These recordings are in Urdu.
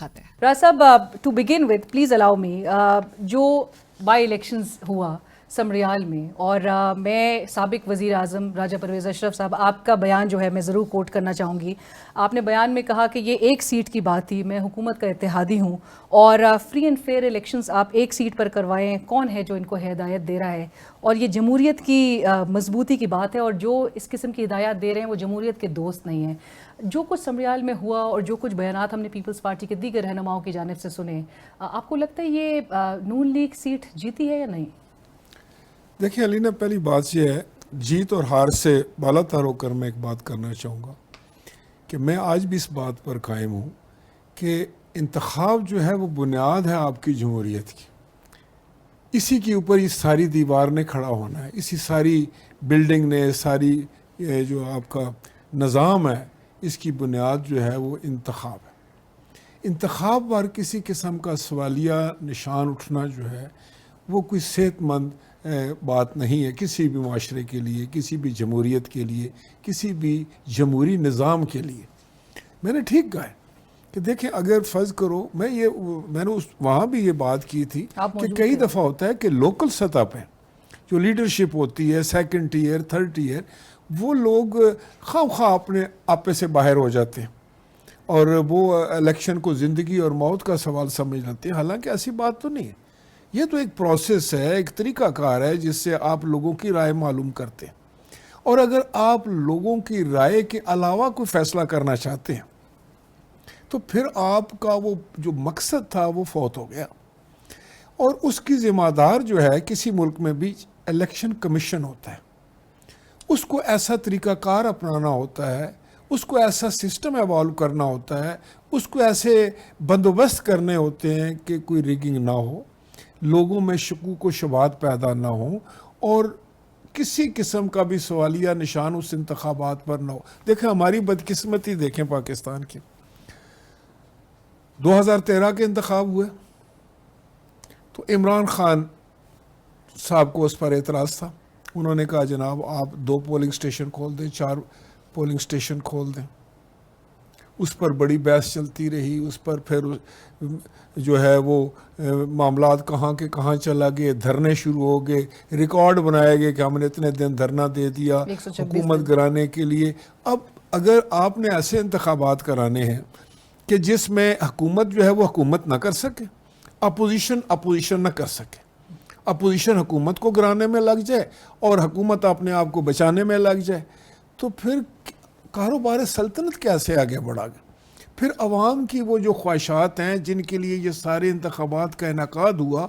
کھاتے ہیں. راز صاحب, ٹو بگن وتھ پلیز الاؤ می, جو بائی الیکشنز ہوا سمریال میں, اور میں سابق وزیر اعظم راجہ پرویز اشرف صاحب آپ کا بیان جو ہے میں ضرور کوٹ کرنا چاہوں گی. آپ نے بیان میں کہا کہ یہ ایک سیٹ کی بات تھی, میں حکومت کا اتحادی ہوں اور فری اینڈ فیئر الیکشنز آپ ایک سیٹ پر کروائیں, کون ہے جو ان کو ہدایت دے رہا ہے, اور یہ جمہوریت کی مضبوطی کی بات ہے, اور جو اس قسم کی ہدایات دے رہے ہیں وہ جمہوریت کے دوست نہیں ہیں. جو کچھ سمریال میں ہوا اور جو کچھ بیانات ہم نے پیپلز پارٹی کے دیگر رہنماؤں کی جانب سے سنے, آپ کو لگتا ہے یہ نون لیگ سیٹ جیتی ہے یا نہیں؟ دیکھیں علینا, پہلی بات یہ ہے, جیت اور ہار سے بالا تر ہو کر میں ایک بات کرنا چاہوں گا کہ میں آج بھی اس بات پر قائم ہوں کہ انتخاب جو ہے وہ بنیاد ہے آپ کی جمہوریت کی. اسی کے اوپر یہ ساری دیوار نے کھڑا ہونا ہے, اسی ساری بلڈنگ نے, ساری جو آپ کا نظام ہے, اس کی بنیاد جو ہے وہ انتخاب ہے. انتخاب پر کسی قسم کا سوالیہ نشان اٹھنا جو ہے وہ کوئی صحت مند بات نہیں ہے کسی بھی معاشرے کے لیے, کسی بھی جمہوریت کے لیے, کسی بھی جمہوری نظام کے لیے. میں نے ٹھیک کہا ہے کہ دیکھیں, اگر فرض کرو, میں نے وہاں بھی یہ بات کی تھی کہ کئی دفعہ ہوتا ہے کہ لوکل سطح پہ جو لیڈرشپ ہوتی ہے, سیکنڈ ٹیئر, تھرڈ ٹیئر, وہ لوگ خواہ خواہ اپنے آپے سے باہر ہو جاتے ہیں اور وہ الیکشن کو زندگی اور موت کا سوال سمجھ لیتے ہیں. حالانکہ ایسی بات تو نہیں ہے. یہ تو ایک پروسیس ہے, ایک طریقہ کار ہے جس سے آپ لوگوں کی رائے معلوم کرتے ہیں, اور اگر آپ لوگوں کی رائے کے علاوہ کوئی فیصلہ کرنا چاہتے ہیں تو پھر آپ کا وہ جو مقصد تھا وہ فوت ہو گیا. اور اس کی ذمہ دار جو ہے کسی ملک میں بھی الیکشن کمیشن ہوتا ہے. اس کو ایسا طریقہ کار اپنانا ہوتا ہے, اس کو ایسا سسٹم ایوالو کرنا ہوتا ہے, اس کو ایسے بندوبست کرنے ہوتے ہیں کہ کوئی ریگنگ نہ ہو, لوگوں میں شکوک و شبہات پیدا نہ ہوں, اور کسی قسم کا بھی سوالیہ نشان اس انتخابات پر نہ ہو. دیکھیں ہماری بدقسمتی دیکھیں پاکستان کی, 2013 کے انتخاب ہوئے تو عمران خان صاحب کو اس پر اعتراض تھا. انہوں نے کہا جناب آپ 2 پولنگ سٹیشن کھول دیں, 4 پولنگ سٹیشن کھول دیں. اس پر بڑی بحث چلتی رہی, اس پر پھر جو ہے وہ معاملات کہاں کے کہاں چلا گئے, دھرنے شروع ہو گئے, ریکارڈ بنائے گئے کہ ہم نے اتنے دن دھرنا دے دیا حکومت گرانے کے لیے. اب اگر آپ نے ایسے انتخابات کرانے ہیں کہ جس میں حکومت جو ہے وہ حکومت نہ کر سکے, اپوزیشن نہ کر سکے, اپوزیشن حکومت کو گرانے میں لگ جائے اور حکومت اپنے آپ کو بچانے میں لگ جائے, تو پھر کاروبار سلطنت کیسے آگے بڑھا گا؟ پھر عوام کی وہ جو خواہشات ہیں جن کے لیے یہ سارے انتخابات کا انعقاد ہوا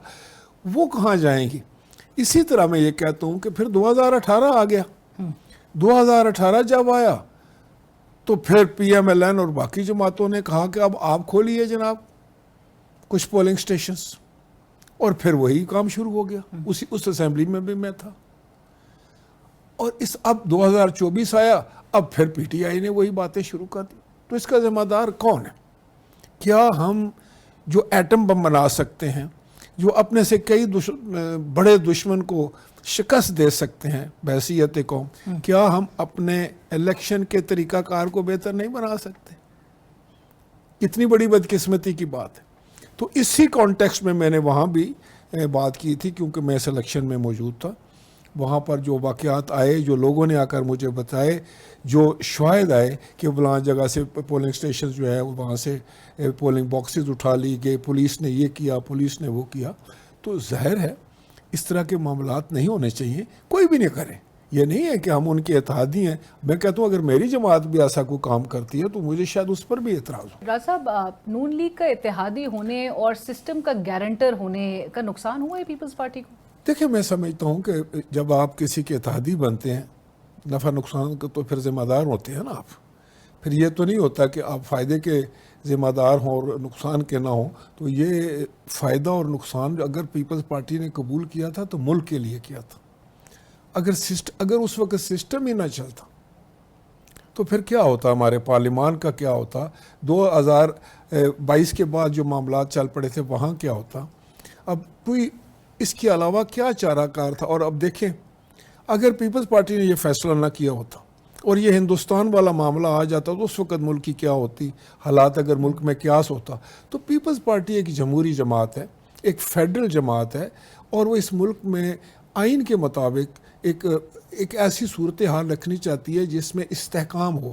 وہ کہاں جائیں گی؟ اسی طرح میں یہ کہتا ہوں کہ پھر 2018 آ گیا. 2018 جب آیا تو پھر پی ایم ایل این اور باقی جماعتوں نے کہا کہ اب آپ کھولیے جناب کچھ پولنگ سٹیشنز, اور پھر وہی کام شروع ہو گیا. اس اسمبلی میں بھی میں تھا. اور اب 2024 آیا, اب پھر پی ٹی آئی نے وہی باتیں شروع کر دی. تو اس کا ذمہ دار کون ہے؟ کیا ہم جو ایٹم بم بنا سکتے ہیں, جو اپنے سے کئی بڑے دشمن کو شکست دے سکتے ہیں بحیثیت قوم, کیا ہم اپنے الیکشن کے طریقہ کار کو بہتر نہیں بنا سکتے؟ اتنی بڑی بدقسمتی کی بات ہے. تو اسی کانٹیکسٹ میں نے وہاں بھی بات کی تھی, کیونکہ میں اس الیکشن میں موجود تھا. وہاں پر جو واقعات آئے, جو لوگوں نے آ کر مجھے بتائے, جو شواہد آئے کہ فلاں جگہ سے پولنگ سٹیشن جو ہے وہاں سے پولنگ باکسز اٹھا لی گئے, پولیس نے یہ کیا, پولیس نے وہ کیا, تو ظاہر ہے اس طرح کے معاملات نہیں ہونے چاہیے, کوئی بھی نہیں کرے. یہ نہیں ہے کہ ہم ان کے اتحادی ہیں. میں کہتا ہوں اگر میری جماعت بھی ایسا کوئی کام کرتی ہے تو مجھے شاید اس پر بھی اعتراض ہو. راز صاحب, نون لیگ کا اتحادی ہونے اور سسٹم کا گارنٹر ہونے کا نقصان ہوا ہے پیپلز پارٹی کو؟ دیکھیں میں سمجھتا ہوں کہ جب آپ کسی کے اتحادی بنتے ہیں, نفع نقصان کا تو پھر ذمہ دار ہوتے ہیں نا آپ. پھر یہ تو نہیں ہوتا کہ آپ فائدے کے ذمہ دار ہوں اور نقصان کے نہ ہوں. تو یہ فائدہ اور نقصان اگر پیپلز پارٹی نے قبول کیا تھا تو ملک کے لیے کیا تھا. اگر اس وقت سسٹم ہی نہ چلتا تو پھر کیا ہوتا, ہمارے پارلیمان کا کیا ہوتا, 2022 کے بعد جو معاملات چل پڑے تھے وہاں کیا ہوتا. اب کوئی اس کے علاوہ کیا چارہ کار تھا؟ اور اب دیکھیں اگر پیپلز پارٹی نے یہ فیصلہ نہ کیا ہوتا, اور یہ ہندوستان والا معاملہ آ جاتا تو اس وقت ملک کی کیا ہوتی حالات، اگر ملک میں قیاس ہوتا. تو پیپلز پارٹی ایک جمہوری جماعت ہے، ایک فیڈرل جماعت ہے، اور وہ اس ملک میں آئین کے مطابق ایک ایسی صورتحال رکھنی چاہتی ہے جس میں استحکام ہو،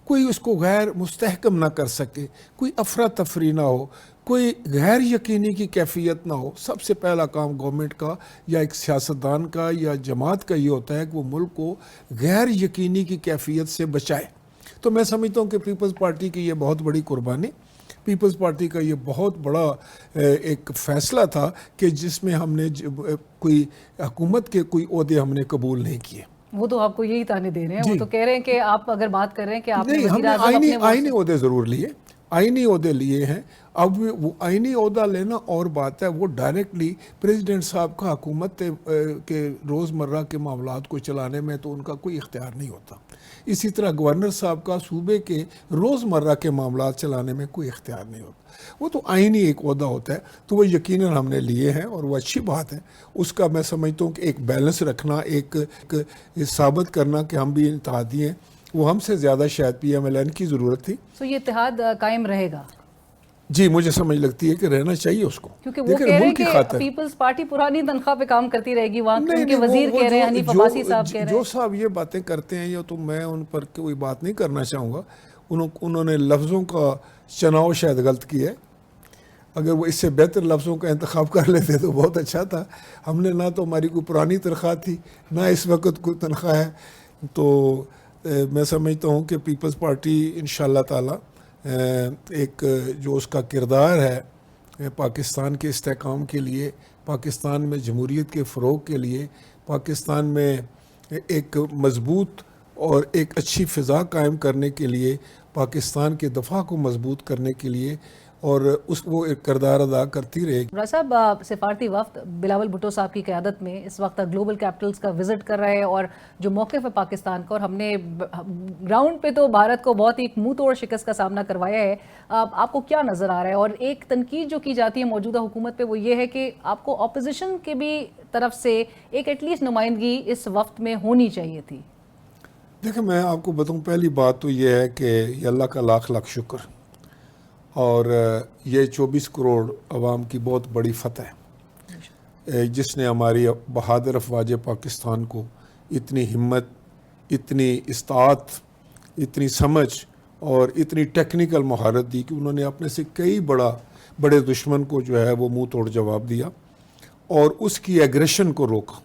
کوئی اس کو غیر مستحکم نہ کر سکے، کوئی افراتفری نہ ہو، کوئی غیر یقینی کی کیفیت نہ ہو. سب سے پہلا کام گورنمنٹ کا یا ایک سیاستدان کا یا جماعت کا یہ ہوتا ہے کہ وہ ملک کو غیر یقینی کی کیفیت سے بچائے. تو میں سمجھتا ہوں کہ پیپلز پارٹی کی یہ بہت بڑی قربانی، پیپلز پارٹی کا یہ بہت بڑا ایک فیصلہ تھا کہ جس میں ہم نے کوئی حکومت کے کوئی عہدے ہم نے قبول نہیں کیے. وہ تو آپ کو یہی تانے دے رہے ہیں، وہ تو کہہ رہے ہیں کہ آپ اگر بات کر رہے ہیں کہ آپ نے نہیں، ہم وزیر نے اعظم اپنے آئینی عہدے ضرور لیے، آئینی عہدے لیے ہیں. اب وہ آئینی عہدہ لینا اور بات ہے، وہ ڈائریکٹلی پریزیڈنٹ صاحب کا حکومت کے روزمرہ کے معاملات کو چلانے میں تو ان کا کوئی اختیار نہیں ہوتا. اسی طرح گورنر صاحب کا صوبے کے روزمرہ کے معاملات چلانے میں کوئی اختیار نہیں ہوتا. وہ تو آئینی ایک عہدہ ہوتا ہے، تو وہ یقیناً ہم نے لیے ہیں اور وہ اچھی بات ہے. اس کا میں سمجھتا ہوں کہ ایک بیلنس رکھنا، ایک ثابت کرنا کہ ہم بھی اتحادی ہیں، وہ ہم سے زیادہ شاید پی ایم ایل این کی ضرورت تھی. تو یہ اتحاد قائم رہے گا؟ جی مجھے سمجھ لگتی ہے کہ رہنا چاہیے اس کو، کیونکہ وہ کہہ رہے ہیں کہ پیپلز پارٹی پرانی تنخواہ پہ کام کرتی رہے گی. وہاں ان کے وزیر کہہ رہے ہیں، حنیف عباسی صاحب کہہ رہے ہیں. جو صاحب یہ باتیں کرتے ہیں یا تو میں ان پر کوئی بات نہیں کرنا چاہوں گا. انہوں نے لفظوں کا چناؤ شاید غلط کیا ہے. اگر وہ اس سے بہتر لفظوں کا انتخاب کر لیتے تو بہت اچھا تھا. ہم نے نہ تو ہماری کوئی پرانی تنخواہ تھی، نہ اس وقت کوئی تنخواہ ہے. تو میں سمجھتا ہوں کہ پیپلز پارٹی انشاءاللہ تعالی ایک جو اس کا کردار ہے پاکستان کے استحکام کے لیے، پاکستان میں جمہوریت کے فروغ کے لیے، پاکستان میں ایک مضبوط اور ایک اچھی فضا قائم کرنے کے لیے، پاکستان کے دفاع کو مضبوط کرنے کے لیے، اور وہ ایک کردار ادا کرتی رہے گی. راز صاحب، سفارتی وفد بلاول بھٹو صاحب کی قیادت میں اس وقت گلوبل کیپٹلز کا وزٹ کر رہے ہیں، اور جو موقف ہے پاکستان کا، اور ہم نے گراؤنڈ پہ تو بھارت کو بہت ہی منہ توڑ شکست کا سامنا کروایا ہے. آپ کو کیا نظر آ رہا ہے؟ اور ایک تنقید جو کی جاتی ہے موجودہ حکومت پہ وہ یہ ہے کہ آپ کو اپوزیشن کے بھی طرف سے ایک ایٹ لیسٹ نمائندگی اس وفد میں ہونی چاہیے تھی. دیکھیں میں آپ کو بتاؤں، پہلی بات تو یہ ہے کہ یہ اللہ کا لاکھ لاکھ شکر، اور یہ 24 کروڑ عوام کی بہت بڑی فتح ہے جس نے ہماری بہادر افواج پاکستان کو اتنی ہمت، اتنی استطاعت، اتنی سمجھ اور اتنی ٹیکنیکل مہارت دی کہ انہوں نے اپنے سے کئی بڑے دشمن کو جو ہے وہ منہ توڑ جواب دیا اور اس کی ایگریشن کو روکا،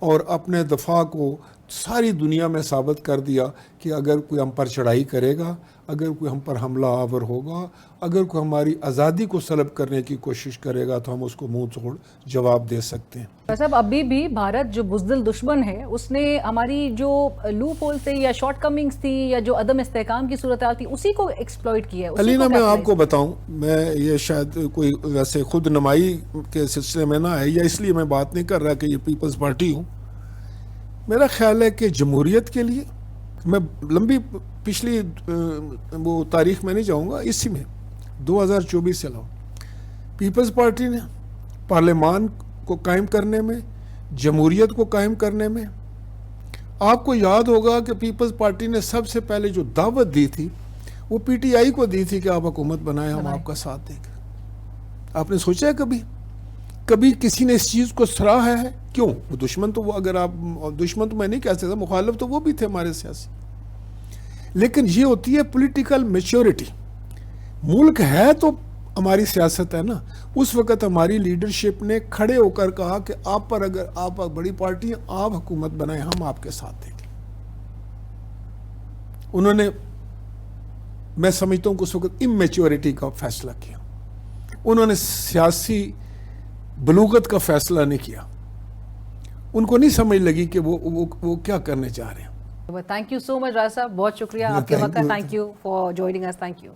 اور اپنے دفاع کو ساری دنیا میں ثابت کر دیا کہ اگر کوئی ہم پر چڑھائی کرے گا، اگر کوئی ہم پر حملہ آور ہوگا، اگر کوئی ہماری آزادی کو سلب کرنے کی کوشش کرے گا تو ہم اس کو منہ توڑ جواب دے سکتے ہیں. صاحب ابھی بھی بھارت جو بزدل دشمن ہے، اس نے ہماری جو لوپ ہول تھے یا شارٹ کمنگز تھی یا جو عدم استحکام کی صورتحال تھی اسی کو ایکسپلوئٹ کیا ہے. علینا میں آپ کو بتاؤں، میں یہ شاید کوئی ویسے خود نمائی کے سلسلے میں نہ ہے، یا اس لیے میں بات نہیں کر رہا کہ یہ پیپلز پارٹی ہوں. میرا خیال ہے کہ جمہوریت کے لیے، میں لمبی پچھلی وہ تاریخ میں نہیں جاؤں گا، اسی میں 2024 سے لاؤ، پیپلز پارٹی نے پارلیمان کو قائم کرنے میں، جمہوریت کو قائم کرنے میں، آپ کو یاد ہوگا کہ پیپلز پارٹی نے سب سے پہلے جو دعوت دی تھی وہ پی ٹی آئی کو دی تھی کہ آپ حکومت بنائیں، ہم آپ کا ساتھ دیں گے. آپ نے سوچا ہے کبھی کسی نے اس چیز کو سراہا ہے؟ کیوں؟ وہ دشمن تو وہ، اگر آپ دشمن تو میں نہیں کہہ سکتا، مخالف تو وہ بھی تھے ہمارے سیاسی. لیکن یہ ہوتی ہے پولیٹیکل میچورٹی. ملک ہے تو ہماری سیاست ہے نا. اس وقت ہماری لیڈرشپ نے کھڑے ہو کر کہا کہ آپ پر، اگر آپ بڑی پارٹی ہیں، آپ حکومت بنائیں، ہم آپ کے ساتھ دیں گے. انہوں نے، میں سمجھتا ہوں کہ اس وقت امیچورٹی کا فیصلہ کیا. انہوں نے سیاسی بلوغت کا فیصلہ نہیں کیا. ان کو نہیں سمجھ لگی کہ وہ کیا کرنے چاہ رہے ہیں. تھینک یو سو مچ راز صاحب، بہت شکریہ آپ کے وقت کا. Thank you for joining us. Thank you.